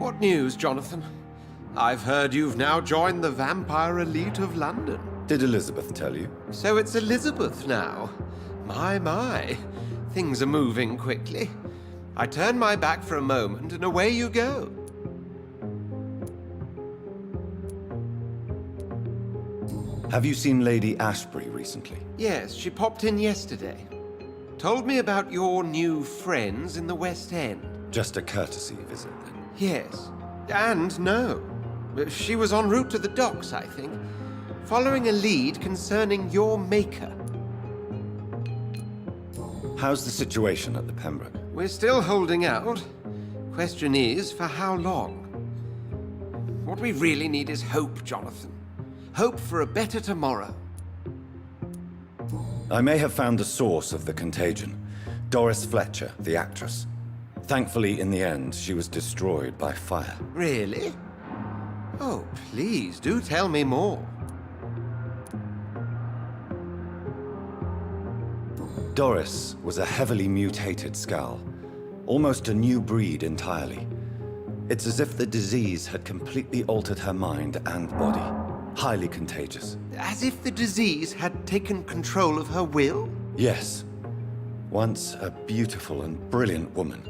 What news, Jonathan? I've heard you've now joined the Vampire elite of London. Did Elizabeth tell you? So it's Elizabeth now. My. Things are moving quickly. I turn my back for a moment and away you go. Have you seen Lady Ashbury recently? Yes, she popped in yesterday. Told me about your new friends in the West End. Just a courtesy visit, then? Yes. And no. She was en route to the docks, I think, following a lead concerning your maker. How's the situation at the Pembroke? We're still holding out. Question is, for how long? What we really need is hope, Jonathan. Hope for a better tomorrow. I may have found the source of the contagion. Doris Fletcher, the actress. Thankfully, in the end, she was destroyed by fire. Really? Oh, please, do tell me more. Doris was a heavily mutated skull. Almost a new breed entirely. It's as if the disease had completely altered her mind and body. Highly contagious. As if the disease had taken control of her will? Yes. Once a beautiful and brilliant woman,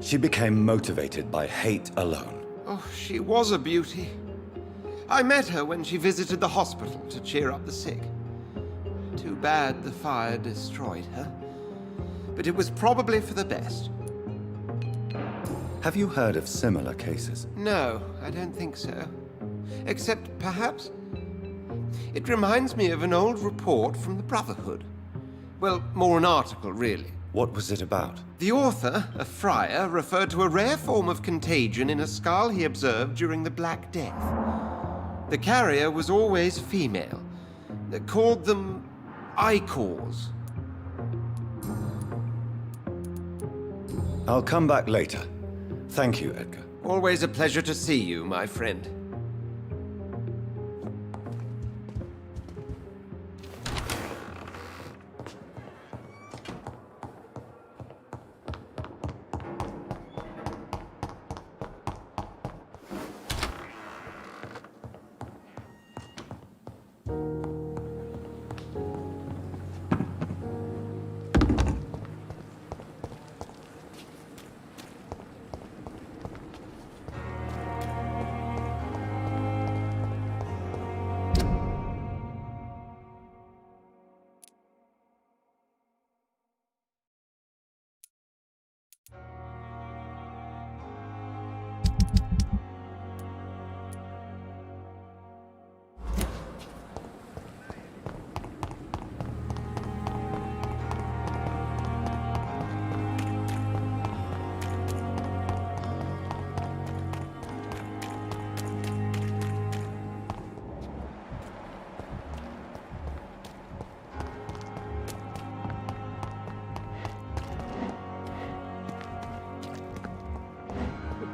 she became motivated by hate alone. Oh, she was a beauty. I met her when she visited the hospital to cheer up the sick. Too bad the fire destroyed her. But it was probably for the best. Have you heard of similar cases? No, I don't think so. Except, perhaps, it reminds me of an old report from the Brotherhood. Well, more an article, really. What was it about? The author, a friar, referred to a rare form of contagion in a skull he observed during the Black Death. The carrier was always female. They called them Icors. I'll come back later. Thank you, Edgar. Always a pleasure to see you, my friend.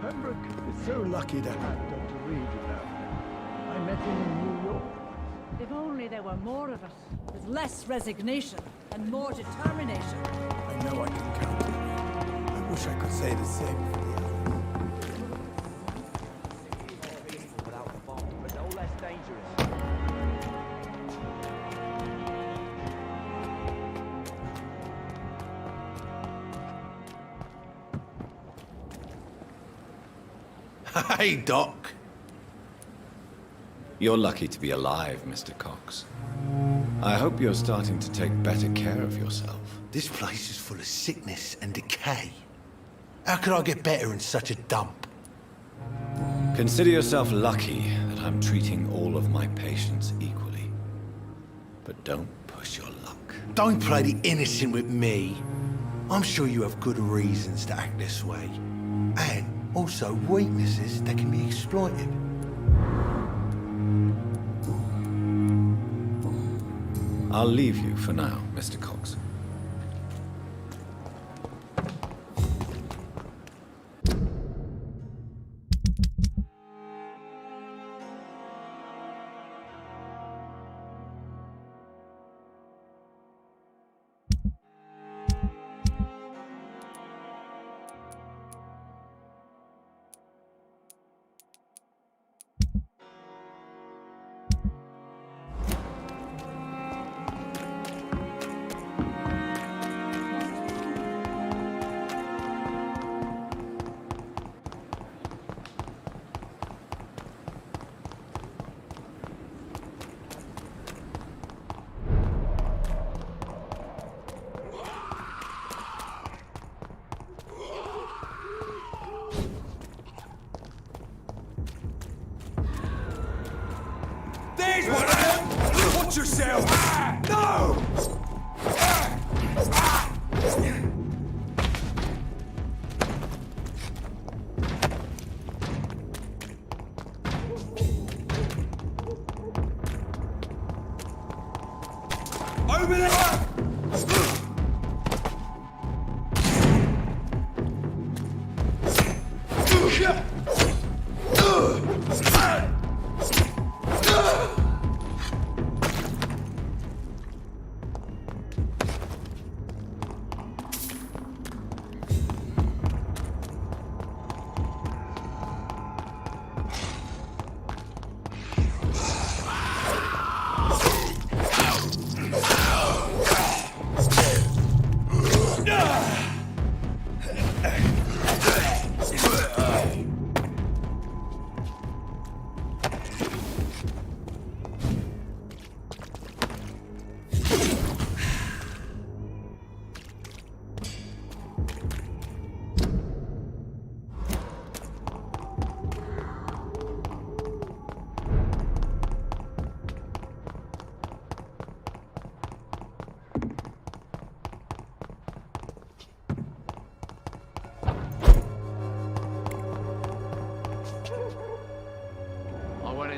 Pembroke is so lucky to have Dr. Reed, you know. I met him in New York. If only there were more of us, with less resignation and more determination. I know I can count on you. I wish I could say the same for the others. Peaceful without the bomb, but no less dangerous. Hey, Doc. You're lucky to be alive, Mr. Cox. I hope you're starting to take better care of yourself. This place is full of sickness and decay. How could I get better in such a dump? Consider yourself lucky that I'm treating all of my patients equally. But don't push your luck. Don't play the innocent with me. I'm sure you have good reasons to act this way. And also weaknesses that can be exploited. I'll leave you for now, Mr. Cox. Watch yourself! No! Over there!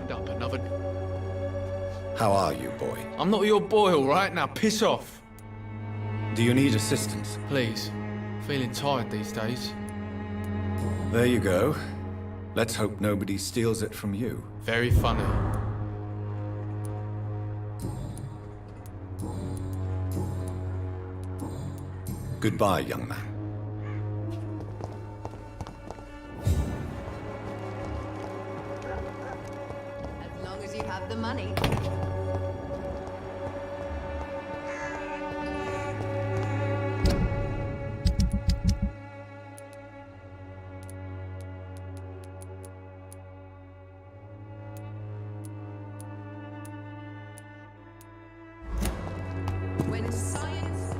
Up another. How are you, boy? I'm not your boy, all right? Now piss off. Do you need assistance? Please. Feeling tired these days. There you go. Let's hope nobody steals it from you. Very funny. Goodbye, young man. As long as you have the money. When science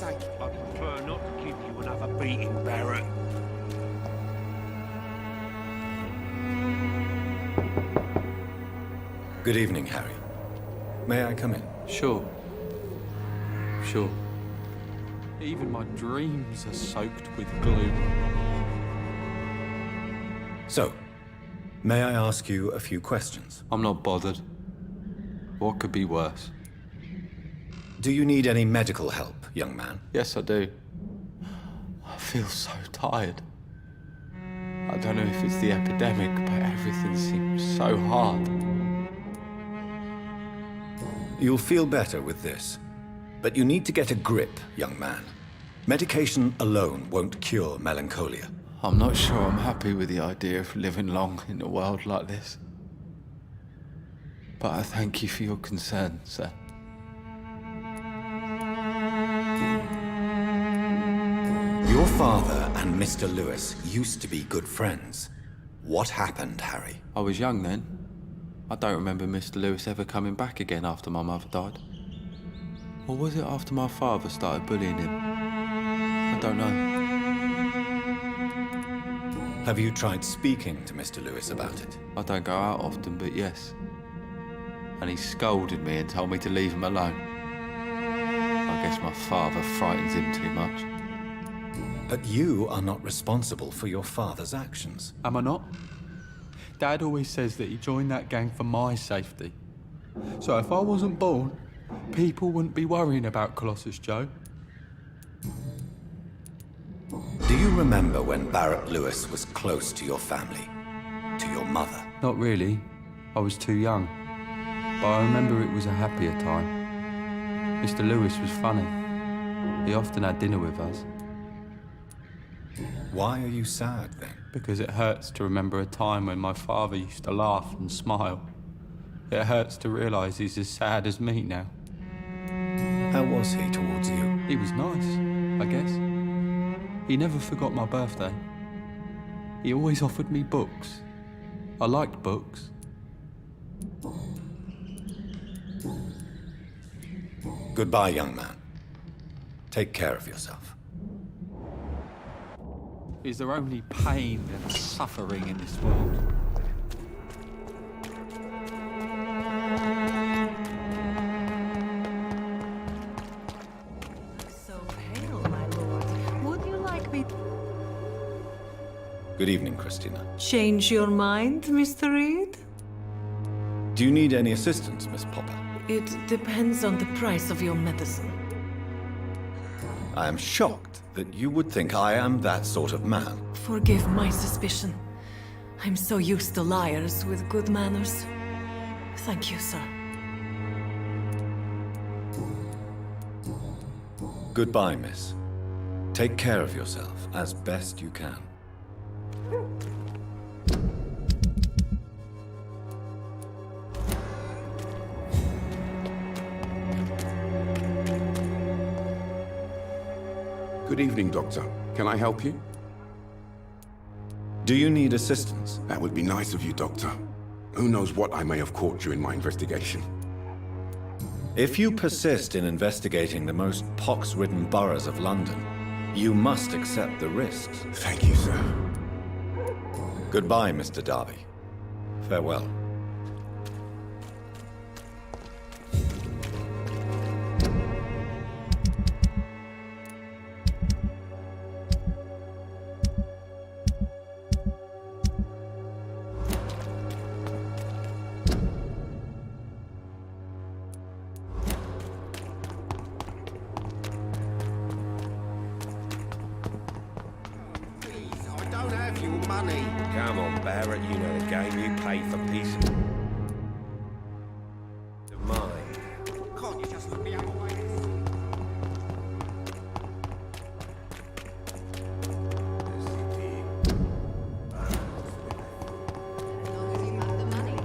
I prefer not to give you another beating, Barrett. Good evening, Harry. May I come in? Sure. Sure. Even my dreams are soaked with gloom. So, may I ask you a few questions? I'm not bothered. What could be worse? Do you need any medical help, young man? Yes, I do. I feel so tired. I don't know if it's the epidemic, but everything seems so hard. You'll feel better with this. But you need to get a grip, young man. Medication alone won't cure melancholia. I'm not sure I'm happy with the idea of living long in a world like this. But I thank you for your concern, sir. Your father and Mr. Lewis used to be good friends. What happened, Harry? I was young then. I don't remember Mr. Lewis ever coming back again after my mother died. Or was it after my father started bullying him? I don't know. Have you tried speaking to Mr. Lewis about it? I don't go out often, but yes. And he scolded me and told me to leave him alone. I guess my father frightens him too much. But you are not responsible for your father's actions. Am I not? Dad always says that he joined that gang for my safety. So if I wasn't born, people wouldn't be worrying about Colossus Joe. Do you remember when Barrett Lewis was close to your family? To your mother? Not really. I was too young. But I remember it was a happier time. Mr. Lewis was funny. He often had dinner with us. Why are you sad then? Because it hurts to remember a time when my father used to laugh and smile. It hurts to realise he's as sad as me now. How was he towards you? He was nice, I guess. He never forgot my birthday. He always offered me books. I liked books. Goodbye, young man. Take care of yourself. Is there only pain and suffering in this world? So pale, my lord. Would you like me Good evening, Christina. Change your mind, Mr. Reed? Do you need any assistance, Miss Popper? It depends on the price of your medicine. I am shocked that you would think I am that sort of man. Forgive my suspicion. I'm so used to liars with good manners. Thank you, sir. Goodbye, miss. Take care of yourself as best you can. Good evening, Doctor. Can I help you? Do you need assistance? That would be nice of you, Doctor. Who knows what I may have caught during my investigation. If you persist in investigating the most pox-ridden boroughs of London, you must accept the risks. Thank you, sir. Goodbye, Mr. Darby. Farewell. I don't have your money. Come on, Barrett, you know the game. You pay for peace of mind. Can't you just look the other way? As long as you have the money.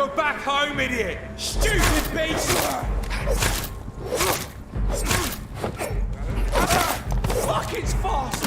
Go back home, idiot! Stupid beast! Fuck, it's fast!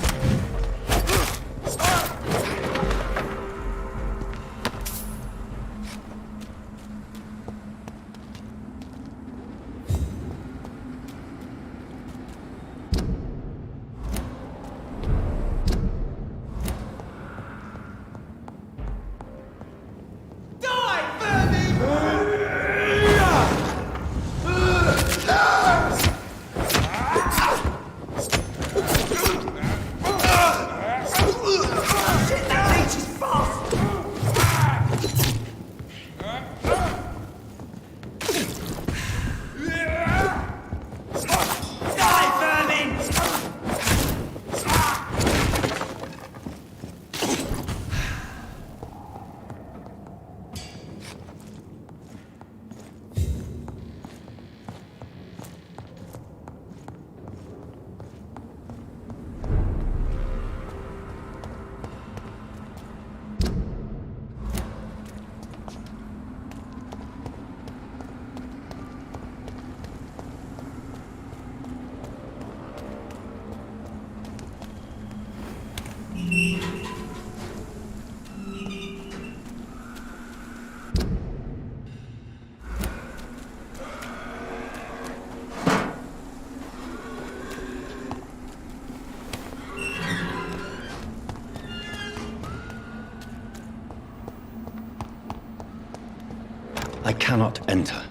I cannot enter.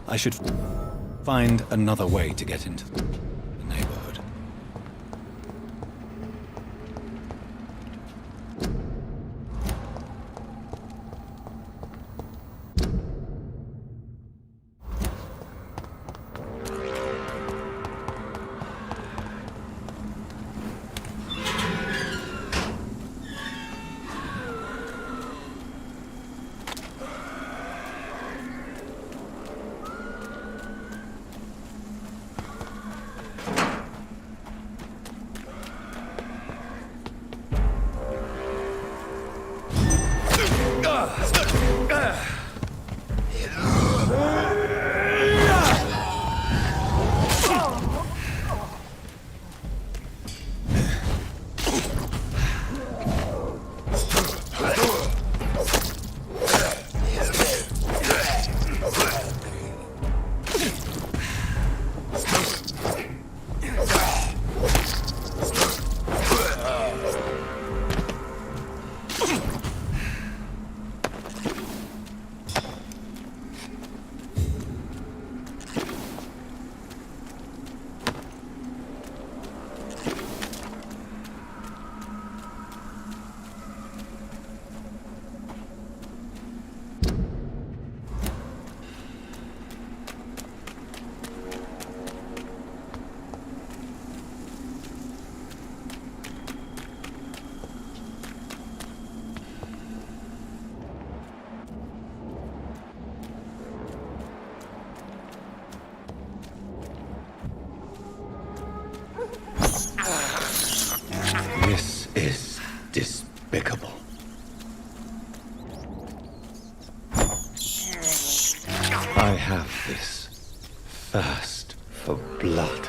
I should find another way to get into the neighborhood. This is despicable. I have this thirst for blood.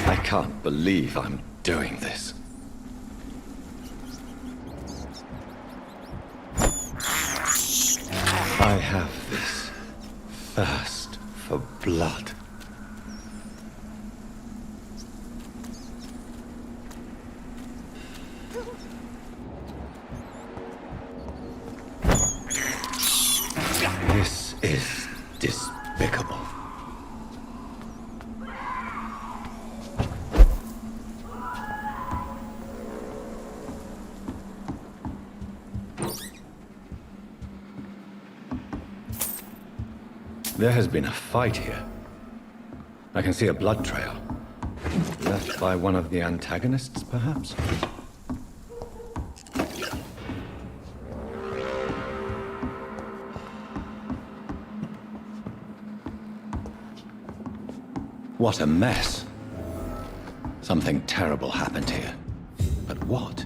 I can't believe I'm doing this. I have this thirst for blood. This is despicable. There has been a fight here. I can see a blood trail. Left by one of the antagonists, perhaps? What a mess. Something terrible happened here. But what?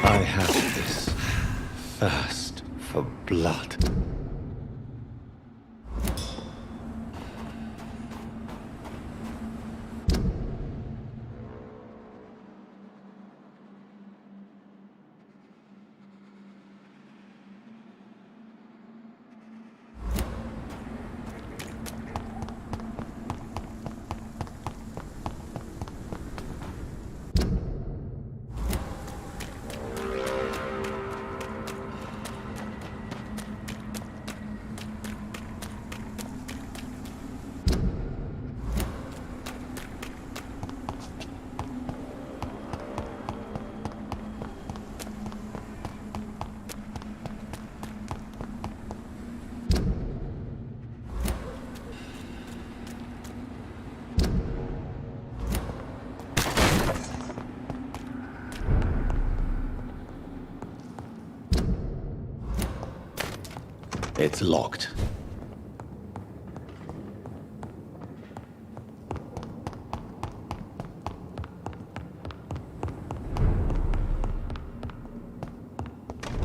I have this thirst for blood. It's locked.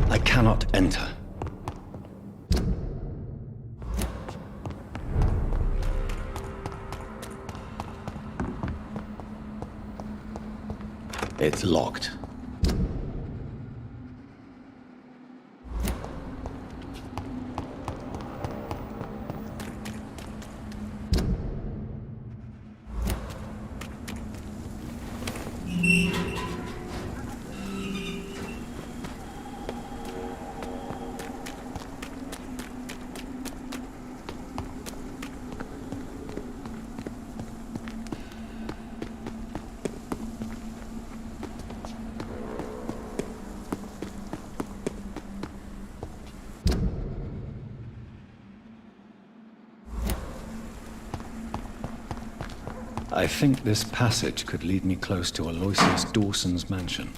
I cannot enter. It's locked. I think this passage could lead me close to Aloysius Dawson's mansion.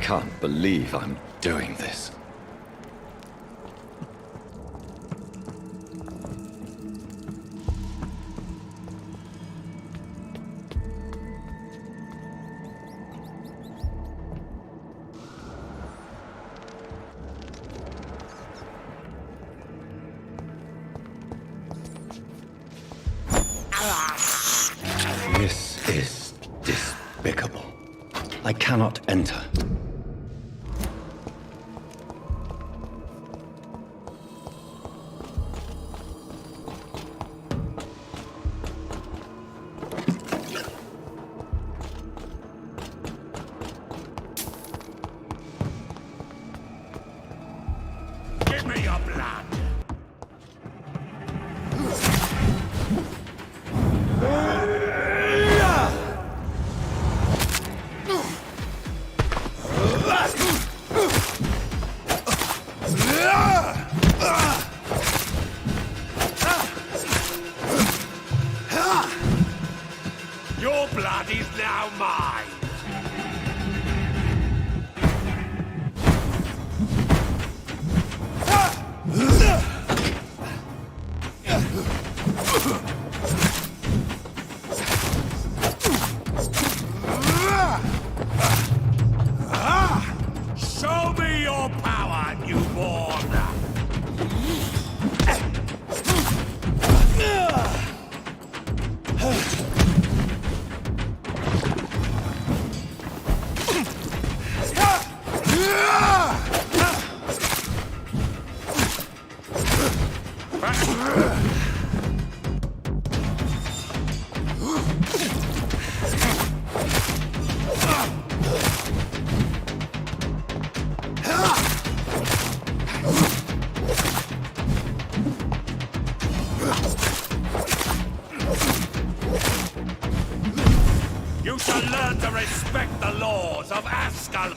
can't believe I'm doing this. This is despicable. I cannot enter. Give me your blood! Your blood is now mine! Show me your power, newborn! You shall learn to respect the laws of Ascal.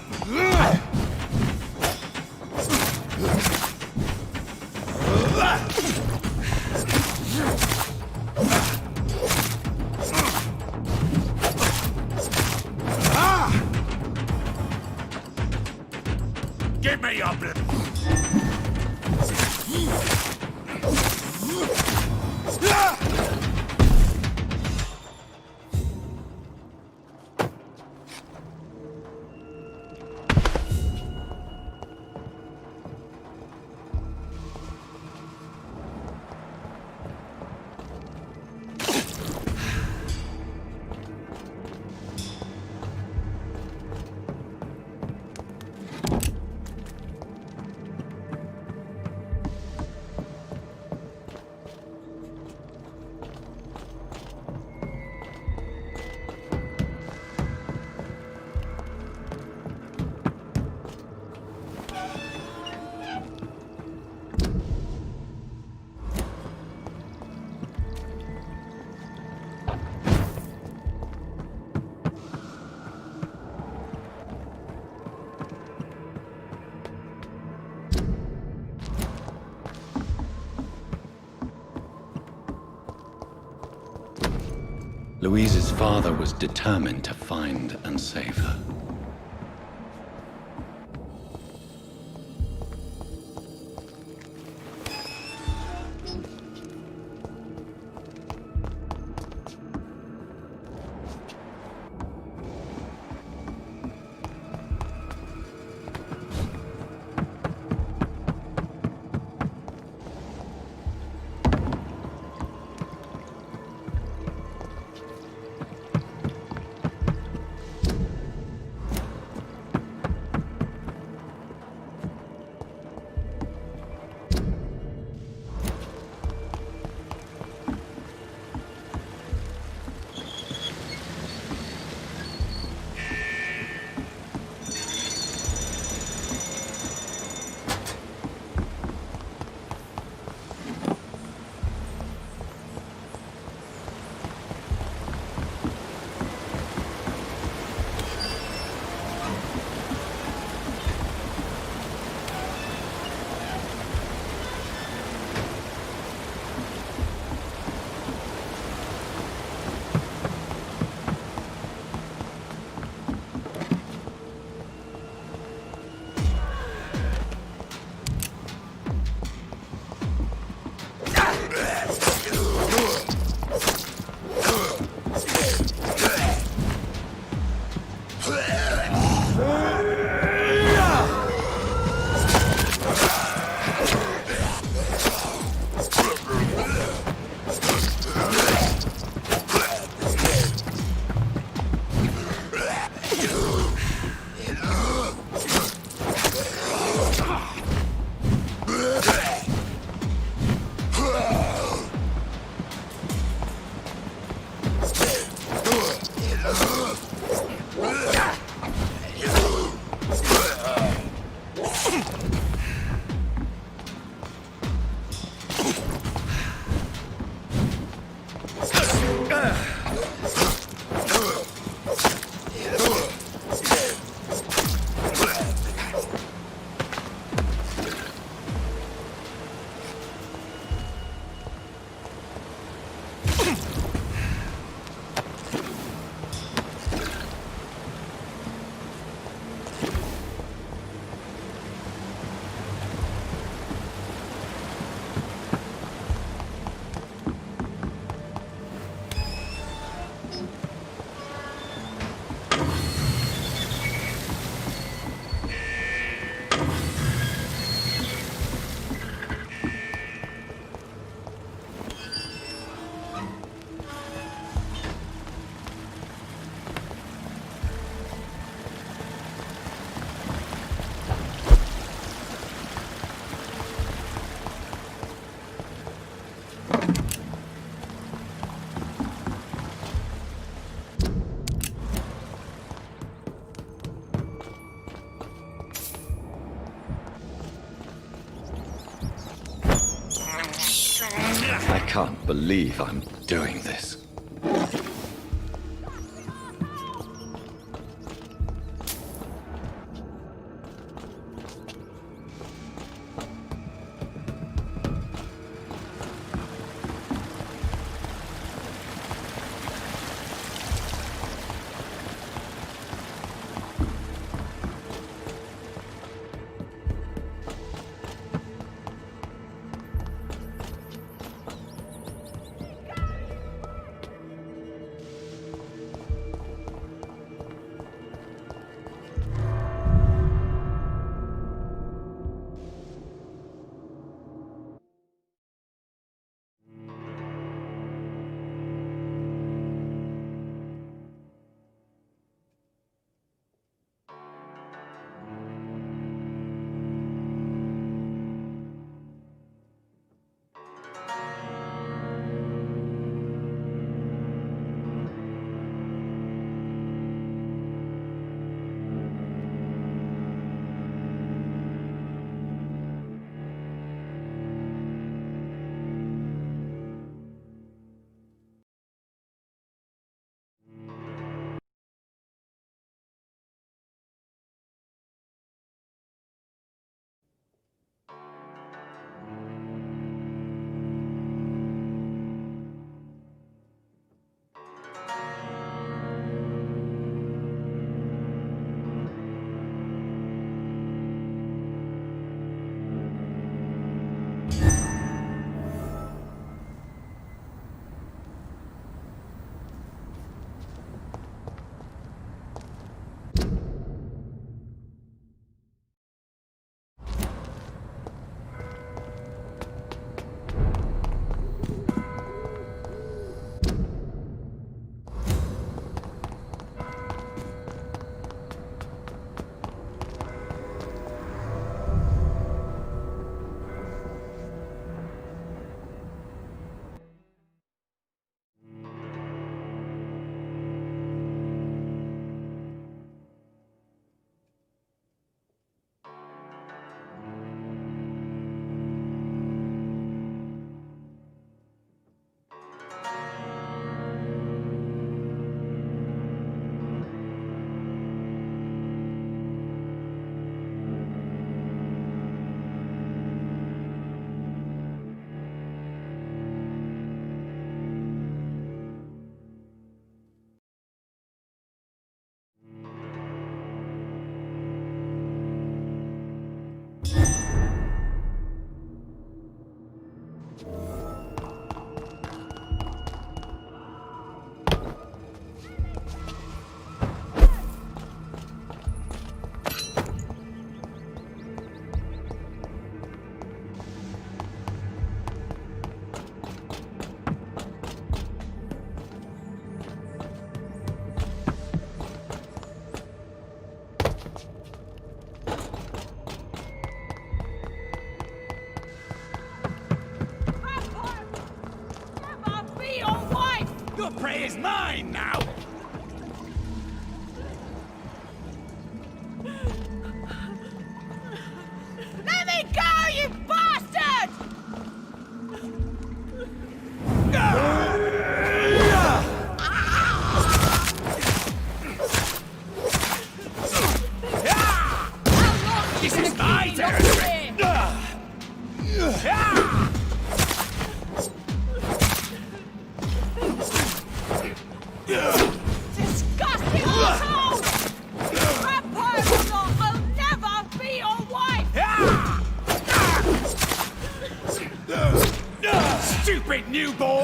Give me your blood. Louise's father was determined to find and save her. I can't believe I'm doing this. Your prey is mine now! Let me go, you bastard!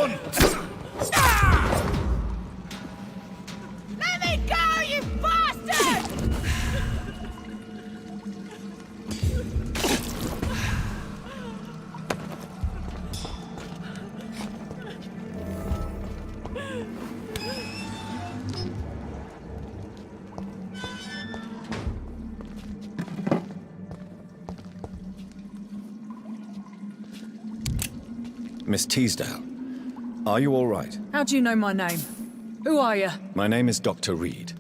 on! Let me go, you bastard! Miss Teasdale, are you all right? How do you know my name? Who are you? My name is Dr. Reed.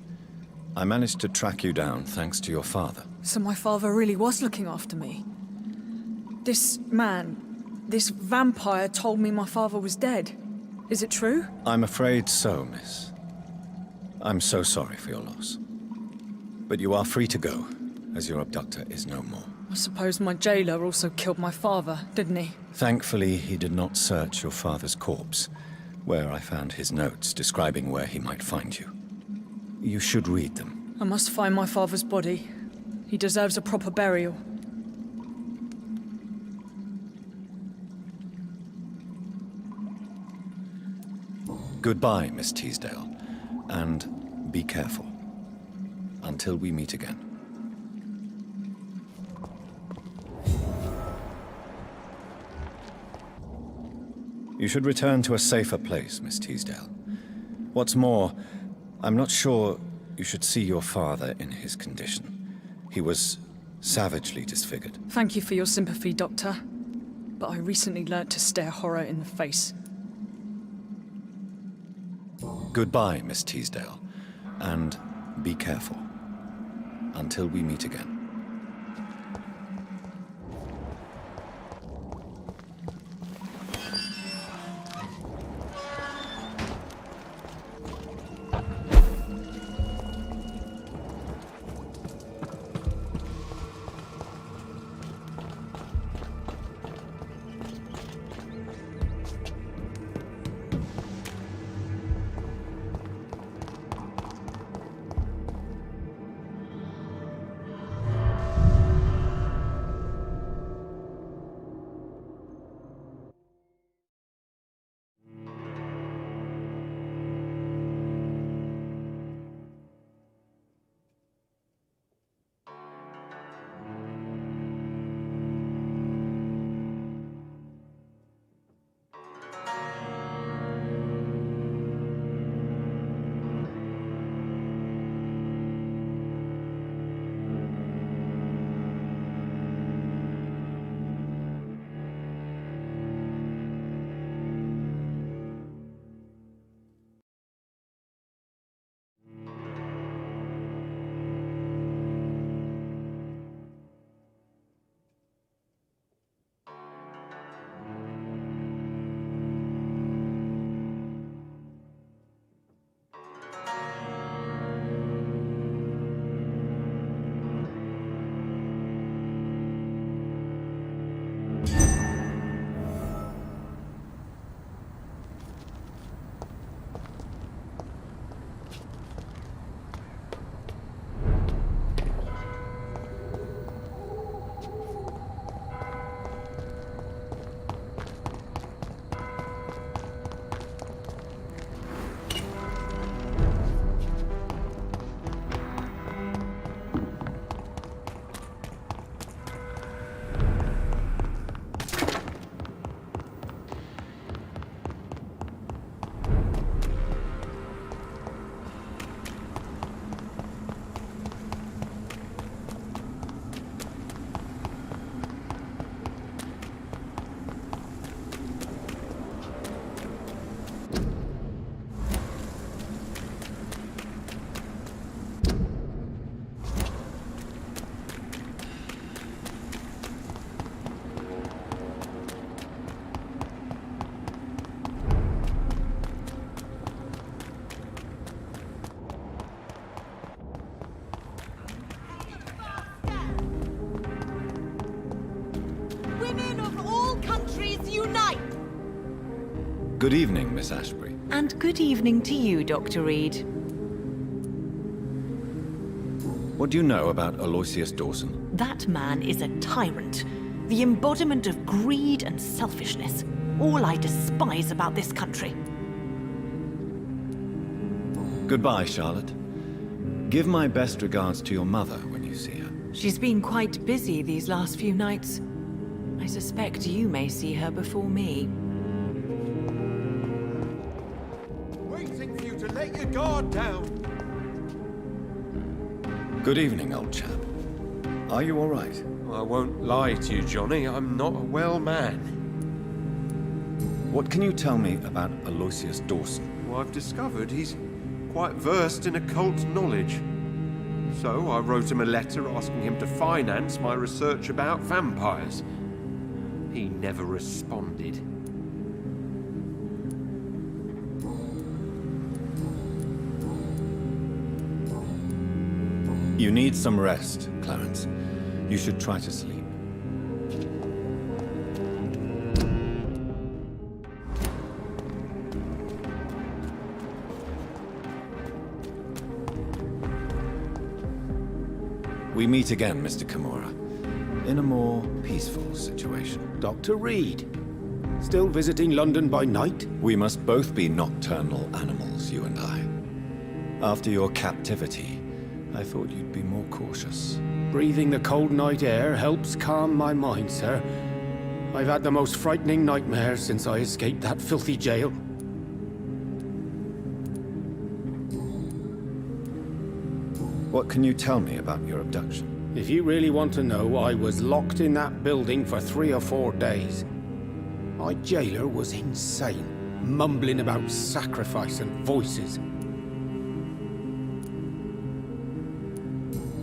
I managed to track you down thanks to your father. So my father really was looking after me. This man, this vampire told me my father was dead. Is it true? I'm afraid so, miss. I'm so sorry for your loss. But you are free to go, as your abductor is no more. I suppose my jailer also killed my father, didn't he? Thankfully, he did not search your father's corpse, where I found his notes describing where he might find you. You should read them. I must find my father's body. He deserves a proper burial. Goodbye, Miss Teasdale, and be careful. Until we meet again. You should return to a safer place, Miss Teasdale. What's more, I'm not sure you should see your father in his condition. He was savagely disfigured. Thank you for your sympathy, Doctor. But I recently learnt to stare horror in the face. Goodbye, Miss Teasdale, and be careful. Until we meet again. Good evening, Miss Ashbury. And good evening to you, Dr. Reed. What do you know about Aloysius Dawson? That man is a tyrant, the embodiment of greed and selfishness. All I despise about this country. Goodbye, Charlotte. Give my best regards to your mother when you see her. She's been quite busy these last few nights. I suspect you may see her before me. Waiting for you to let your guard down. Good evening, old chap. Are you all right? I won't lie to you, Johnny. I'm not a well man. What can you tell me about Aloysius Dawson? Well, I've discovered he's quite versed in occult knowledge. So I wrote him a letter asking him to finance my research about vampires. He never responded. You need some rest, Clarence. You should try to sleep. We meet again, Mr. Kimura, in a more peaceful situation. Dr. Reed, still visiting London by night? We must both be nocturnal animals, you and I. After your captivity, I thought you'd be more cautious. Breathing the cold night air helps calm my mind, sir. I've had the most frightening nightmares since I escaped that filthy jail. What can you tell me about your abduction? If you really want to know, I was locked in that building for 3 or 4 days. My jailer was insane, mumbling about sacrifice and voices.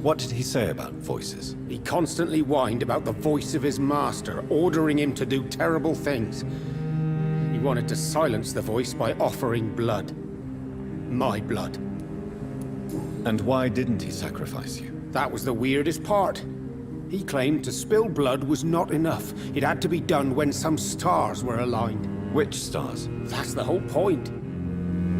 What did he say about voices? He constantly whined about the voice of his master, ordering him to do terrible things. He wanted to silence the voice by offering blood. My blood. And why didn't he sacrifice you? That was the weirdest part. He claimed to spill blood was not enough. It had to be done when some stars were aligned. Which stars? That's the whole point.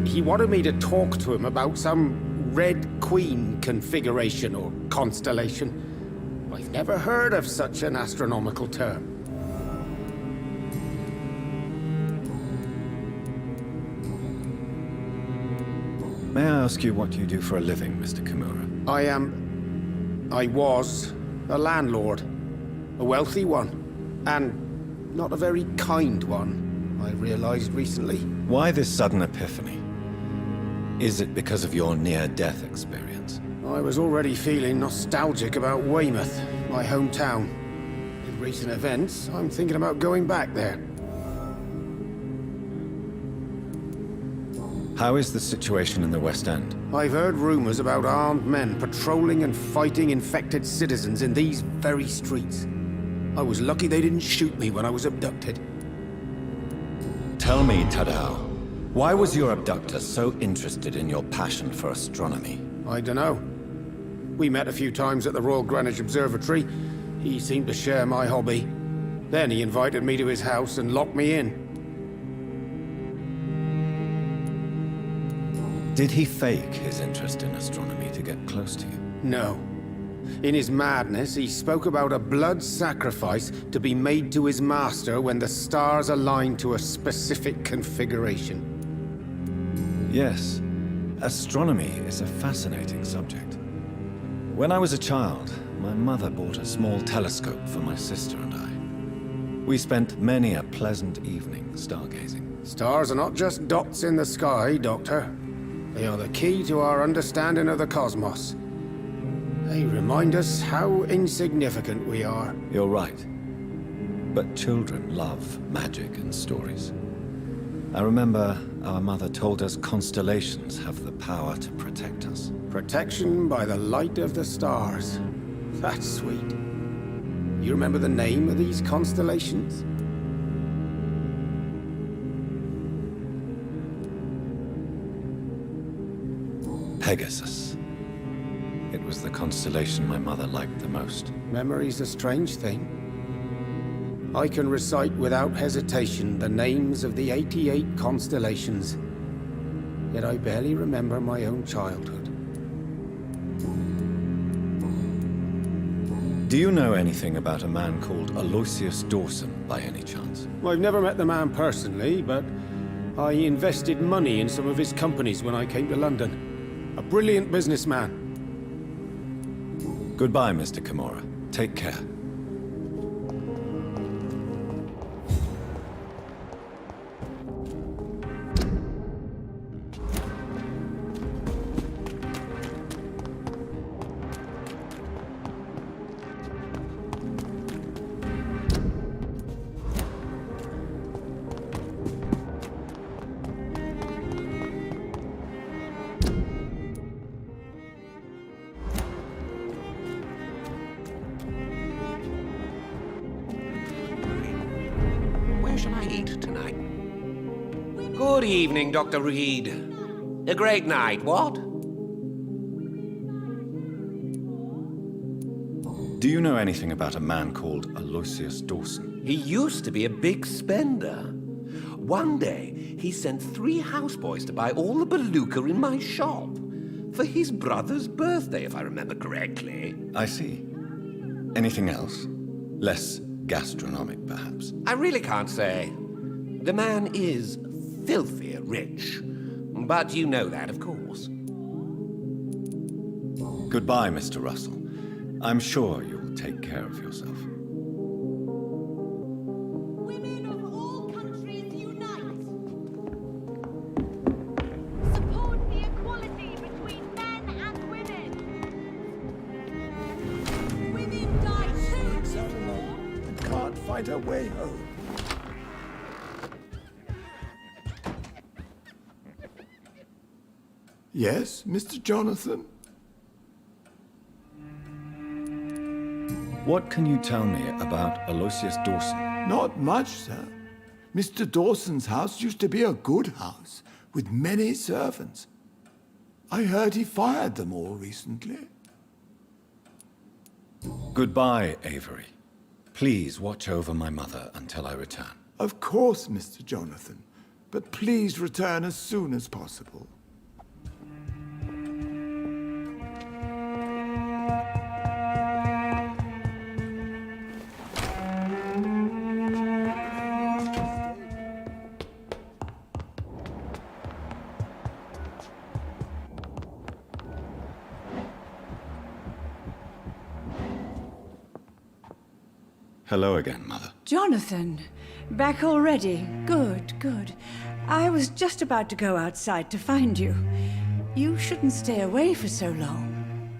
He wanted me to talk to him about some Red Queen configuration or constellation. I've never heard of such an astronomical term. May I ask you what you do for a living, Mr. Kimura? I was a landlord. A wealthy one. And not a very kind one, I realized recently. Why this sudden epiphany? Is it because of your near-death experience? I was already feeling nostalgic about Weymouth, my hometown. With recent events, I'm thinking about going back there. How is the situation in the West End? I've heard rumors about armed men patrolling and fighting infected citizens in these very streets. I was lucky they didn't shoot me when I was abducted. Tell me, Tadao, why was your abductor so interested in your passion for astronomy? I dunno. We met a few times at the Royal Greenwich Observatory. He seemed to share my hobby. Then he invited me to his house and locked me in. Did he fake his interest in astronomy to get close to you? No. In his madness, he spoke about a blood sacrifice to be made to his master when the stars aligned to a specific configuration. Yes. Astronomy is a fascinating subject. When I was a child, my mother bought a small telescope for my sister and I. We spent many a pleasant evening stargazing. Stars are not just dots in the sky, Doctor. They are the key to our understanding of the cosmos. They remind us how insignificant we are. You're right. But children love magic and stories. I remember our mother told us constellations have the power to protect us. Protection by the light of the stars. That's sweet. You remember the name of these constellations? Pegasus. It was the constellation my mother liked the most. Memory's a strange thing. I can recite without hesitation the names of the 88 constellations. Yet I barely remember my own childhood. Do you know anything about a man called Aloysius Dawson, by any chance? Well, I've never met the man personally, but I invested money in some of his companies when I came to London. A brilliant businessman. Goodbye, Mr. Kimura. Take care. Where shall I eat tonight? Good evening, Dr. Reed. A great night, what? Do you know anything about a man called Aloysius Dawson? He used to be a big spender. One day, he sent 3 houseboys to buy all the beluga in my shop. For his brother's birthday, if I remember correctly. I see. Anything else? Less gastronomic, perhaps? I really can't say. The man is filthy rich. But you know that, of course. Goodbye, Mr. Russell. I'm sure you'll take care of yourself. Women of all countries unite! Support the equality between men and women! Women die too! And can't find her way home. Yes, Mr. Jonathan? What can you tell me about Aloysius Dawson? Not much, sir. Mr. Dawson's house used to be a good house, with many servants. I heard he fired them all recently. Goodbye, Avery. Please watch over my mother until I return. Of course, Mr. Jonathan. But please return as soon as possible. Hello again, Mother. Jonathan, back already? Good, good. I was just about to go outside to find you. You shouldn't stay away for so long.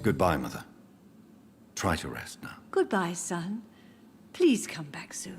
Goodbye, Mother. Try to rest now. Goodbye, son. Please come back soon.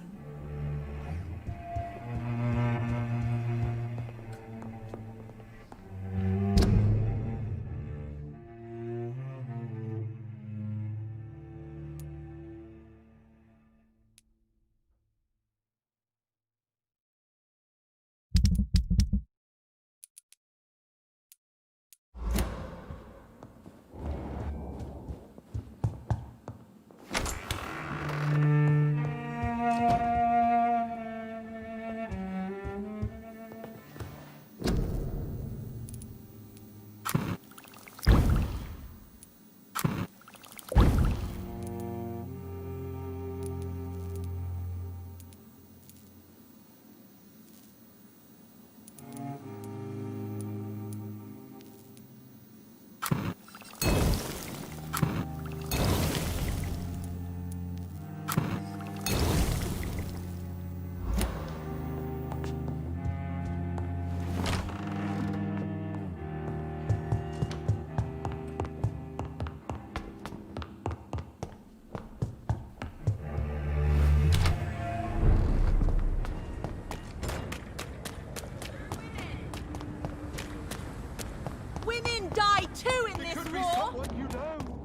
Women die too in this Could be war! someone you know.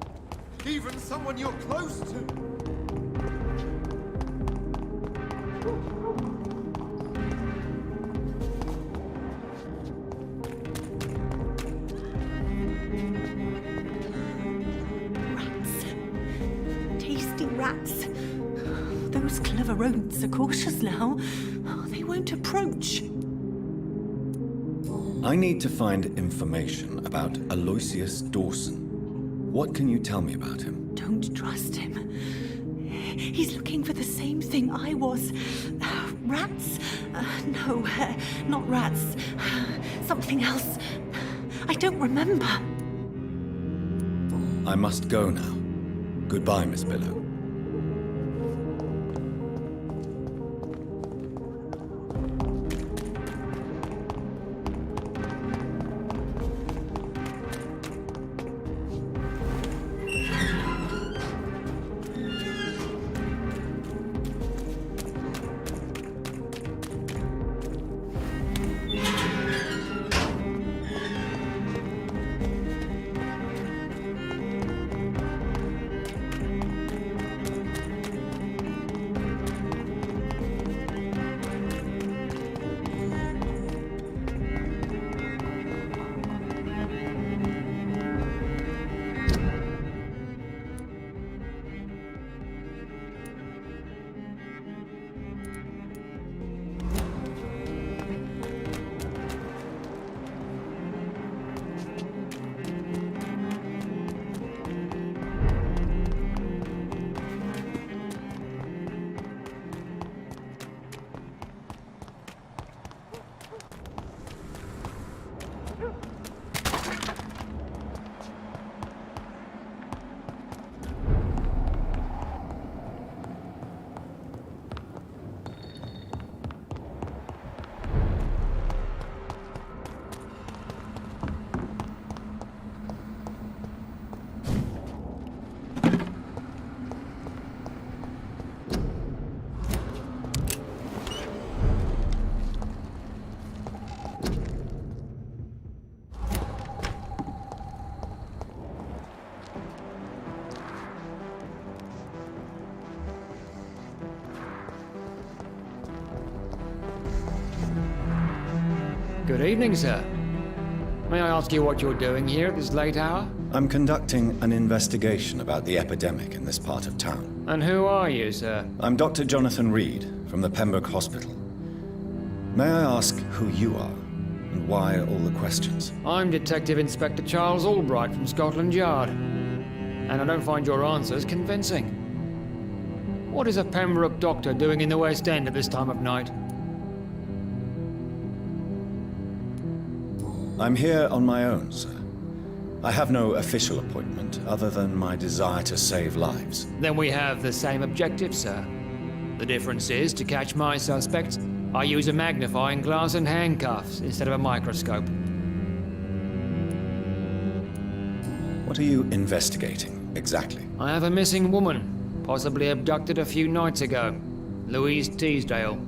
Even someone you're close to. Tasty rats. Those clever rodents are cautious now. They won't approach. I need to find information about Aloysius Dawson. What can you tell me about him? Don't trust him. He's looking for the same thing I was. Rats? No, not rats. Something else. I don't remember. I must go now. Goodbye, Miss Billow. Good evening, sir. May I ask you what you're doing here at this late hour? I'm conducting an investigation about the epidemic in this part of town. And who are you, sir? I'm Dr. Jonathan Reed from the Pembroke Hospital. May I ask who you are and why all the questions? I'm Detective Inspector Charles Albright from Scotland Yard. And I don't find your answers convincing. What is a Pembroke doctor doing in the West End at this time of night? I'm here on my own, sir. I have no official appointment other than my desire to save lives. Then we have the same objective, sir. The difference is, to catch my suspects, I use a magnifying glass and handcuffs instead of a microscope. What are you investigating, exactly? I have a missing woman, possibly abducted a few nights ago. Louise Teasdale.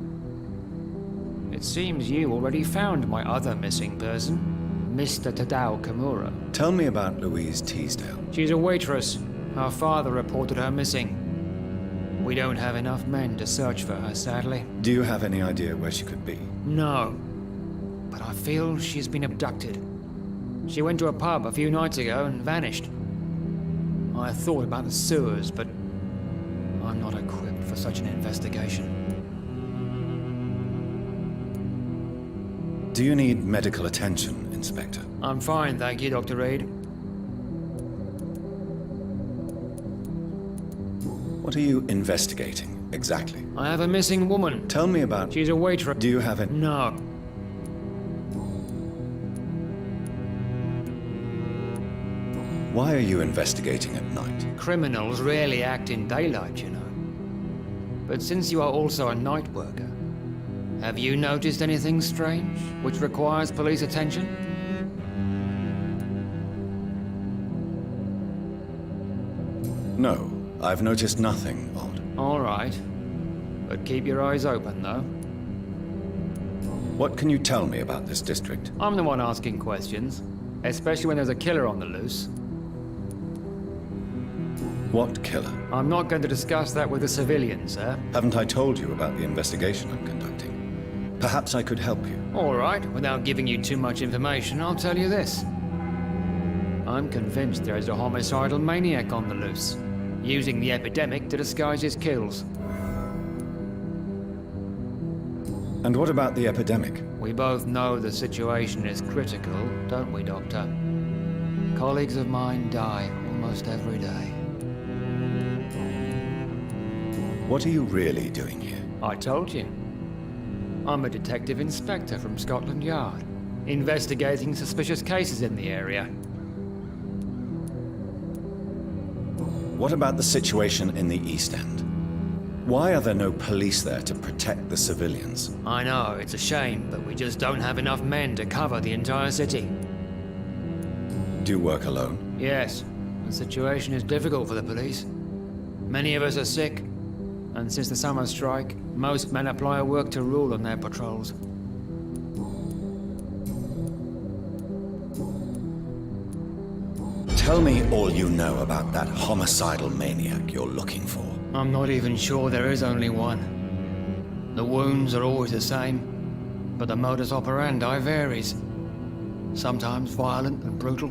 It seems you already found my other missing person, Mr. Tadao Kimura. Tell me about Louise Teasdale. She's a waitress. Her father reported her missing. We don't have enough men to search for her, sadly. Do you have any idea where she could be? No. But I feel she's been abducted. She went to a pub a few nights ago and vanished. I thought about the sewers, but I'm not equipped for such an investigation. Do you need medical attention, Inspector? I'm fine, thank you, Dr. Reed. What are you investigating, exactly? I have a missing woman. Tell me about... She's a waitress. Do you have any... No. Why are you investigating at night? Criminals rarely act in daylight, you know. But since you are also a night worker, have you noticed anything strange which requires police attention? No, I've noticed nothing odd. All right. But keep your eyes open, though. What can you tell me about this district? I'm the one asking questions, especially when there's a killer on the loose. What killer? I'm not going to discuss that with the civilians, sir. Haven't I told you about the investigation I'm conducting? Perhaps I could help you. All right, without giving you too much information, I'll tell you this. I'm convinced there is a homicidal maniac on the loose, using the epidemic to disguise his kills. And what about the epidemic? We both know the situation is critical, don't we, Doctor? Colleagues of mine die almost every day. What are you really doing here? I told you. I'm a detective inspector from Scotland Yard, investigating suspicious cases in the area. What about the situation in the East End? Why are there no police there to protect the civilians? I know, it's a shame, but we just don't have enough men to cover the entire city. Do you work alone? Yes, the situation is difficult for the police. Many of us are sick, and since the summer strike, most men apply a work to rule on their patrols. Tell me all you know about that homicidal maniac you're looking for. I'm not even sure there is only one. The wounds are always the same, but the modus operandi varies. Sometimes violent and brutal,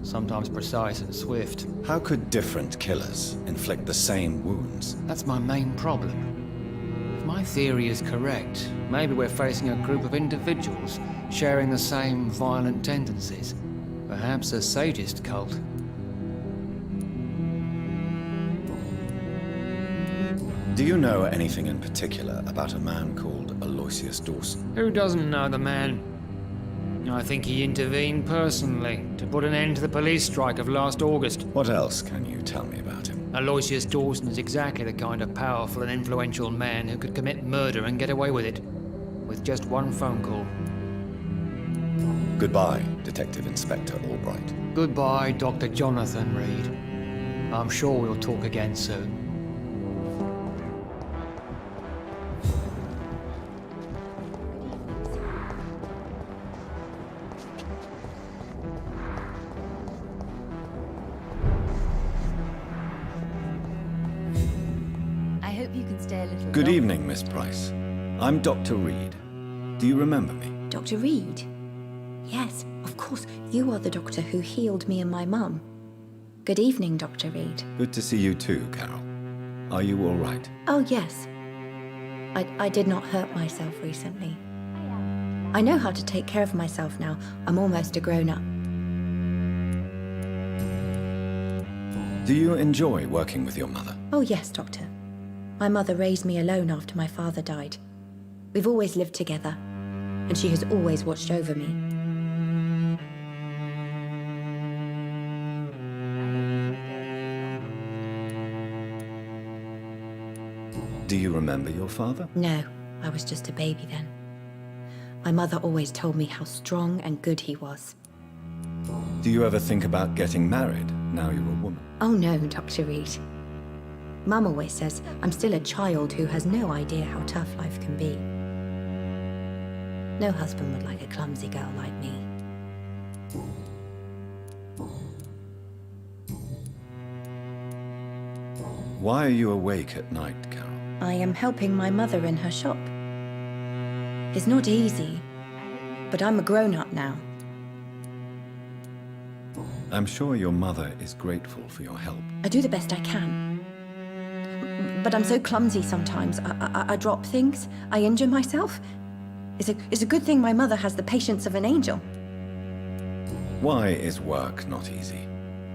sometimes precise and swift. How could different killers inflict the same wounds? That's my main problem. If my theory is correct, maybe we're facing a group of individuals sharing the same violent tendencies. Perhaps a sadist cult. Do you know anything in particular about a man called Aloysius Dawson? Who doesn't know the man? I think he intervened personally to put an end to the police strike of last August. What else can you tell me about him? Aloysius Dawson is exactly the kind of powerful and influential man who could commit murder and get away with it, with just one phone call. Goodbye, Detective Inspector Albright. Goodbye, Dr. Jonathan Reed. I'm sure we'll talk again soon. I hope you can stay a little Good longer. evening, Miss Price. I'm Dr. Reed. Do you remember me? Dr. Reed? Yes, of course. You are the doctor who healed me and my mum. Good evening, Dr. Reed. Good to see you too, Carol. Are you all right? Oh, yes. I did not hurt myself recently. I know how to take care of myself now. I'm almost a grown-up. Do you enjoy working with your mother? Oh, yes, Doctor. My mother raised me alone after my father died. We've always lived together, and she has always watched over me. Do you remember your father? No, I was just a baby then. My mother always told me how strong and good he was. Do you ever think about getting married now you're a woman? Oh no, Dr. Reed. Mum always says I'm still a child who has no idea how tough life can be. No husband would like a clumsy girl like me. Why are you awake at night, Carol? I am helping my mother in her shop. It's not easy, but I'm a grown-up now. I'm sure your mother is grateful for your help. I do the best I can. But I'm so clumsy sometimes. I drop things. I injure myself. It's a good thing my mother has the patience of an angel. Why is work not easy?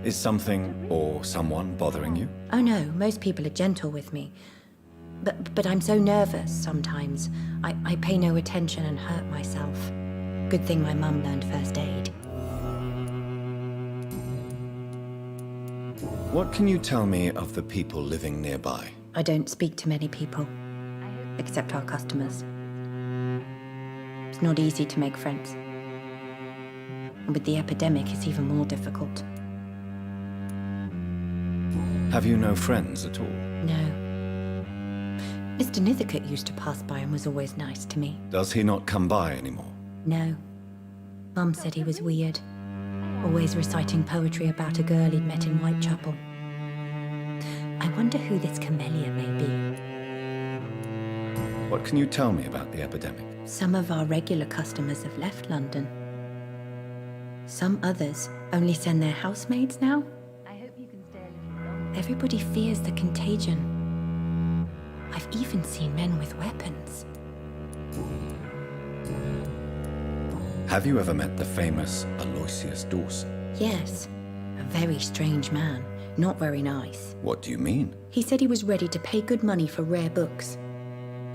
Is something or someone bothering you? Oh no, most people are gentle with me. But I'm so nervous sometimes. I pay no attention and hurt myself. Good thing my mum learned first aid. What can you tell me of the people living nearby? I don't speak to many people, except our customers. It's not easy to make friends. And with the epidemic, it's even more difficult. Have you no friends at all? No. Mr. Nithercote used to pass by and was always nice to me. Does he not come by anymore? No. Mum said he was weird. Always reciting poetry about a girl he'd met in Whitechapel. I wonder who this camellia may be. What can you tell me about the epidemic? Some of our regular customers have left London. Some others only send their housemaids now. I hope you can stay a little longer. Everybody fears the contagion. I've even seen men with weapons. Have you ever met the famous Aloysius Dawson? Yes. A very strange man. Not very nice. What do you mean? He said he was ready to pay good money for rare books,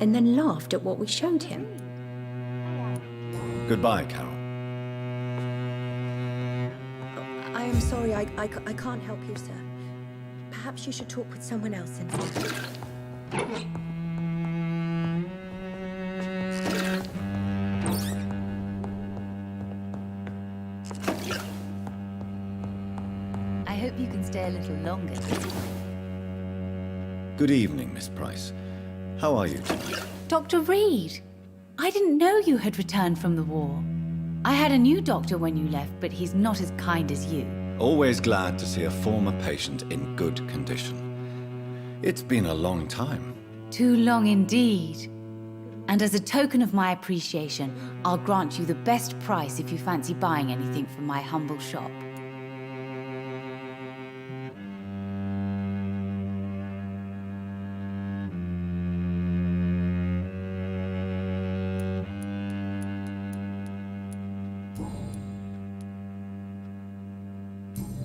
and then laughed at what we showed him. Goodbye, Carol. I am sorry, I can't help you, sir. Perhaps you should talk with someone else instead. I hope you can stay a little longer. Good evening, Miss Price. How are you tonight? Dr. Reed, I didn't know you had returned from the war. I had a new doctor when you left, but he's not as kind as you. Always glad to see a former patient in good condition. It's been a long time. Too long indeed. And as a token of my appreciation, I'll grant you the best price if you fancy buying anything from my humble shop.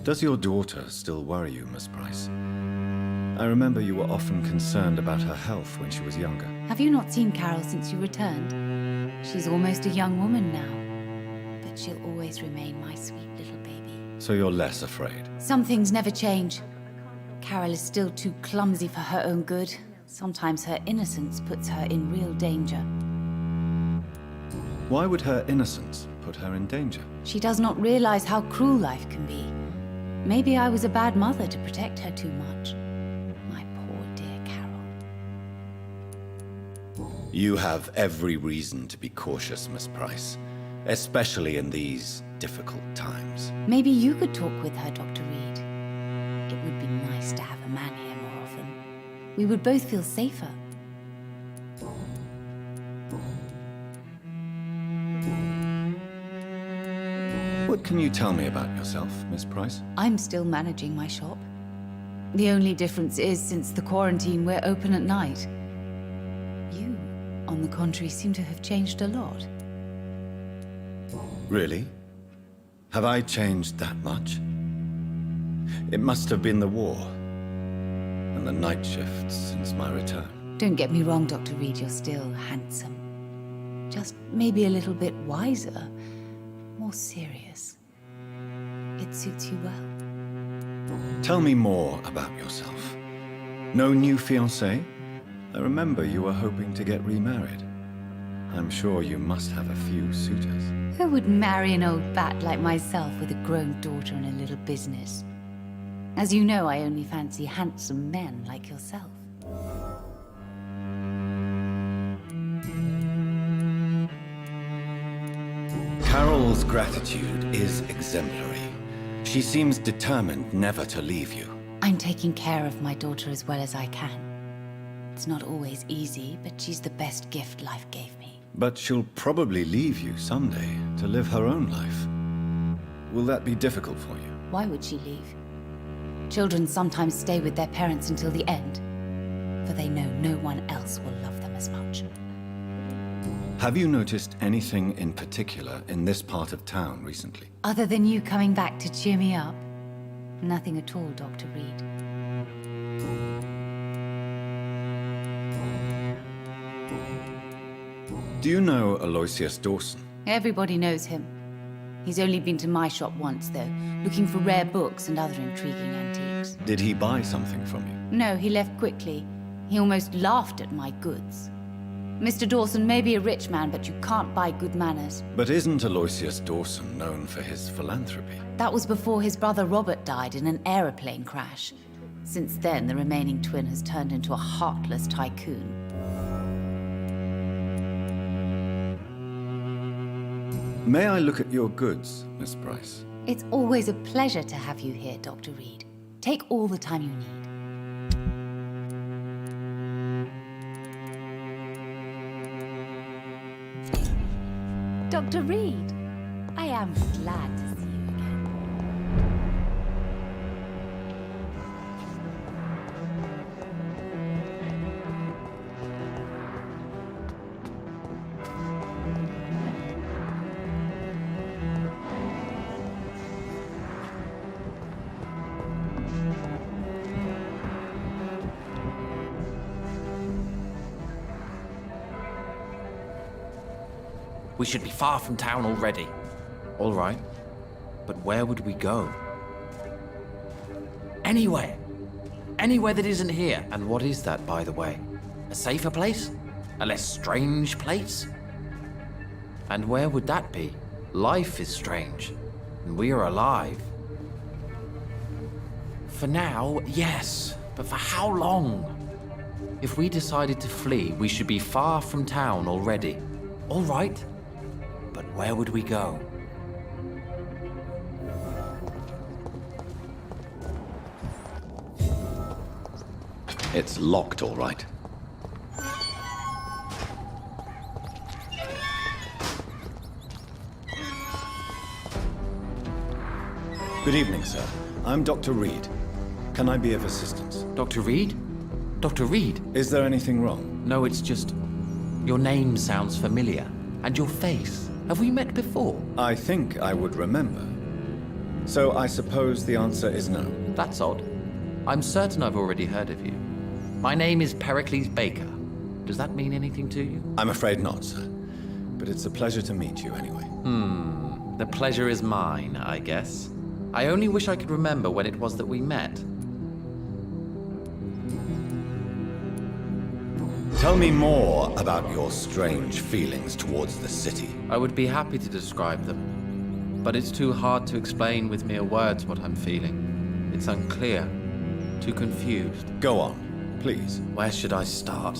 Does your daughter still worry you, Miss Price? I remember you were often concerned about her health when she was younger. Have you not seen Carol since you returned? She's almost a young woman now, but she'll always remain my sweet little baby. So you're less afraid? Some things never change. Carol is still too clumsy for her own good. Sometimes her innocence puts her in real danger. Why would her innocence put her in danger? She does not realize how cruel life can be. Maybe I was a bad mother to protect her too much. My poor dear Carol. You have every reason to be cautious, Miss Price, especially in these difficult times. Maybe you could talk with her, Dr. Reed. It would be nice to have a man here more often. We would both feel safer. What can you tell me about yourself, Miss Price? I'm still managing my shop. The only difference is, since the quarantine, we're open at night. You, on the contrary, seem to have changed a lot. Really? Have I changed that much? It must have been the war and the night shifts since my return. Don't get me wrong, Dr. Reed, you're still handsome. Just maybe a little bit wiser, more serious. It suits you well. Tell me more about yourself. No new fiancé? I remember you were hoping to get remarried. I'm sure you must have a few suitors. Who would marry an old bat like myself with a grown daughter and a little business? As you know, I only fancy handsome men like yourself. Carol's gratitude is exemplary. She seems determined never to leave you. I'm taking care of my daughter as well as I can. It's not always easy, but she's the best gift life gave me. But she'll probably leave you someday to live her own life. Will that be difficult for you? Why would she leave? Children sometimes stay with their parents until the end, for they know no one else will love them as much. Have you noticed anything in particular in this part of town recently? Other than you coming back to cheer me up? Nothing at all, Dr. Reed. Do you know Aloysius Dawson? Everybody knows him. He's only been to my shop once, though, looking for rare books and other intriguing antiques. Did he buy something from you? No, he left quickly. He almost laughed at my goods. Mr. Dawson may be a rich man, but you can't buy good manners. But isn't Aloysius Dawson known for his philanthropy? That was before his brother Robert died in an aeroplane crash. Since then, the remaining twin has turned into a heartless tycoon. May I look at your goods, Miss Price? It's always a pleasure to have you here, Dr. Reed. Take all the time you need. Dr. Reed, I am glad to see you again. We should be far from town already. All right. But where would we go? Anywhere. Anywhere that isn't here. And what is that, by the way? A safer place? A less strange place? And where would that be? Life is strange, and we are alive. For now, yes. But for how long? If we decided to flee, we should be far from town already. All right. But where would we go? It's locked, all right. Good evening, sir. I'm Dr. Reed. Can I be of assistance? Dr. Reed? Dr. Reed? Is there anything wrong? No, it's just... Your name sounds familiar. And your face. Have we met before? I think I would remember. So I suppose the answer is no. That's odd. I'm certain I've already heard of you. My name is Pericles Baker. Does that mean anything to you? I'm afraid not, sir. But it's a pleasure to meet you anyway. The pleasure is mine, I guess. I only wish I could remember when it was that we met. Tell me more about your strange feelings towards the city. I would be happy to describe them, but it's too hard to explain with mere words what I'm feeling. It's unclear, too confused. Go on, please. Where should I start?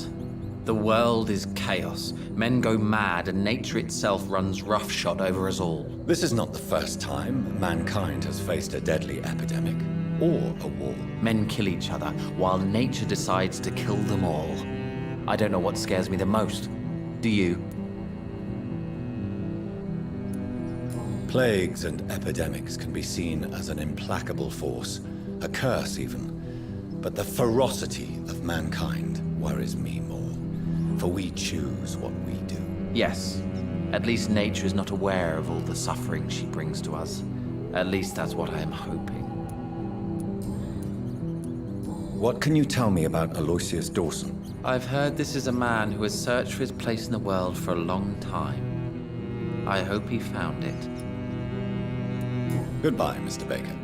The world is chaos. Men go mad, and nature itself runs roughshod over us all. This is not the first time mankind has faced a deadly epidemic, or a war. Men kill each other, while nature decides to kill them all. I don't know what scares me the most. Do you? Plagues and epidemics can be seen as an implacable force, a curse even. But the ferocity of mankind worries me more. For we choose what we do. Yes. At least nature is not aware of all the suffering she brings to us. At least that's what I am hoping. What can you tell me about Aloysius Dawson? I've heard this is a man who has searched for his place in the world for a long time. I hope he found it. Goodbye, Mr. Baker.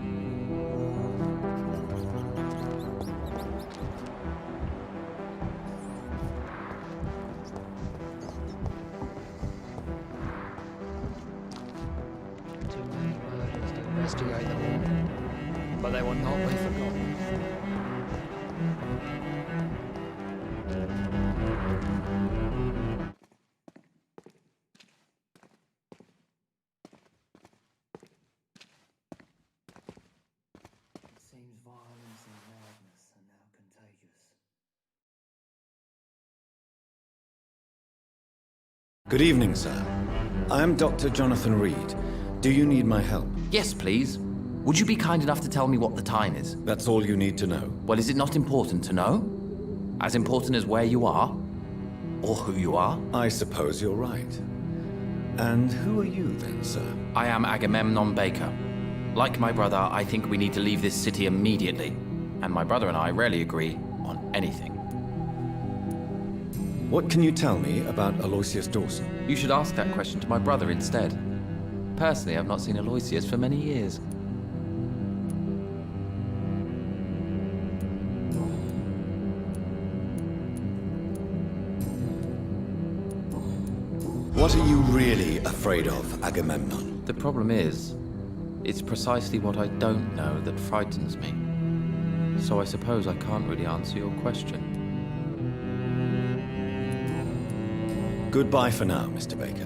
Too many murders to investigate them all, but they will not be forgotten. It seems violence and madness are now contagious. Good evening, sir. I am Dr. Jonathan Reed. Do you need my help? Yes, please. Would you be kind enough to tell me what the time is? That's all you need to know. Well, is it not important to know? As important as where you are? Or who you are? I suppose you're right. And who are you then, sir? I am Agamemnon Baker. Like my brother, I think we need to leave this city immediately. And my brother and I rarely agree on anything. What can you tell me about Aloysius Dawson? You should ask that question to my brother instead. Personally, I've not seen Aloysius for many years. What are you really afraid of, Agamemnon? The problem is, it's precisely what I don't know that frightens me. So I suppose I can't really answer your question. Goodbye for now, Mr. Baker.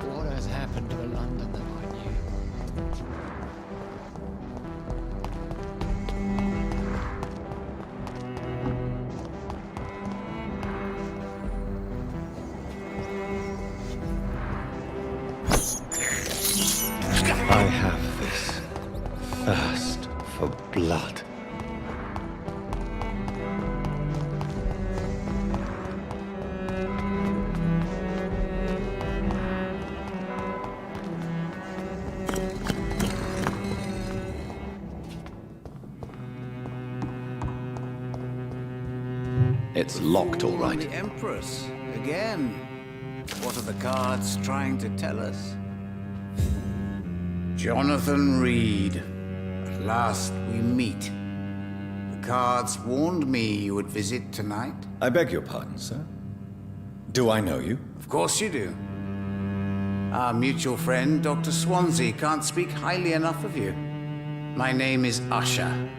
What has happened to the London that I knew? I have this thirst for blood. It's locked, all right. The Empress. Again. What are the cards trying to tell us? Jonathan Reed. At last we meet. The cards warned me you would visit tonight. I beg your pardon, sir. Do I know you? Of course you do. Our mutual friend, Dr. Swansea, can't speak highly enough of you. My name is Usher.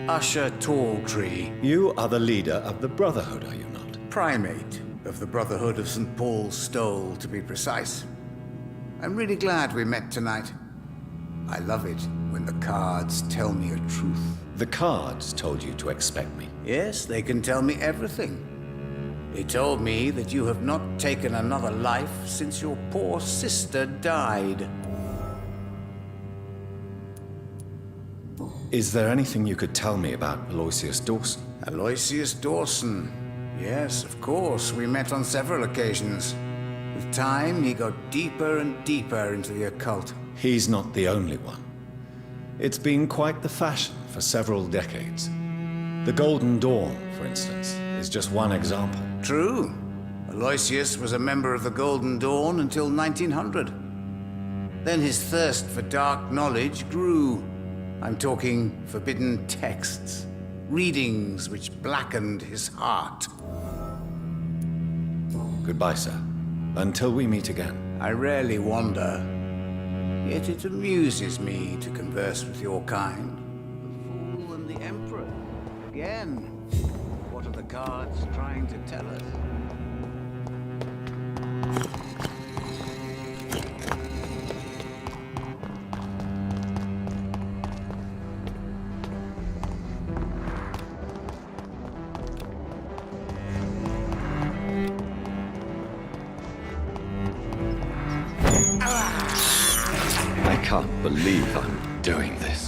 Usher Talltree. You are the leader of the Brotherhood, are you not? Primate of the Brotherhood of St. Paul's Stole, to be precise. I'm really glad we met tonight. I love it when the cards tell me a truth. The cards told you to expect me. Yes, they can tell me everything. They told me that you have not taken another life since your poor sister died. Is there anything you could tell me about Aloysius Dawson? Aloysius Dawson. Yes, of course. We met on several occasions. With time, he got deeper and deeper into the occult. He's not the only one. It's been quite the fashion for several decades. The Golden Dawn, for instance, is just one example. True. Aloysius was a member of the Golden Dawn until 1900. Then his thirst for dark knowledge grew. I'm talking forbidden texts, readings which blackened his heart. Goodbye, sir. Until we meet again. I rarely wander, yet it amuses me to converse with your kind. The Fool and the Emperor. Again. What are the cards trying to tell us? I can't believe I'm doing this.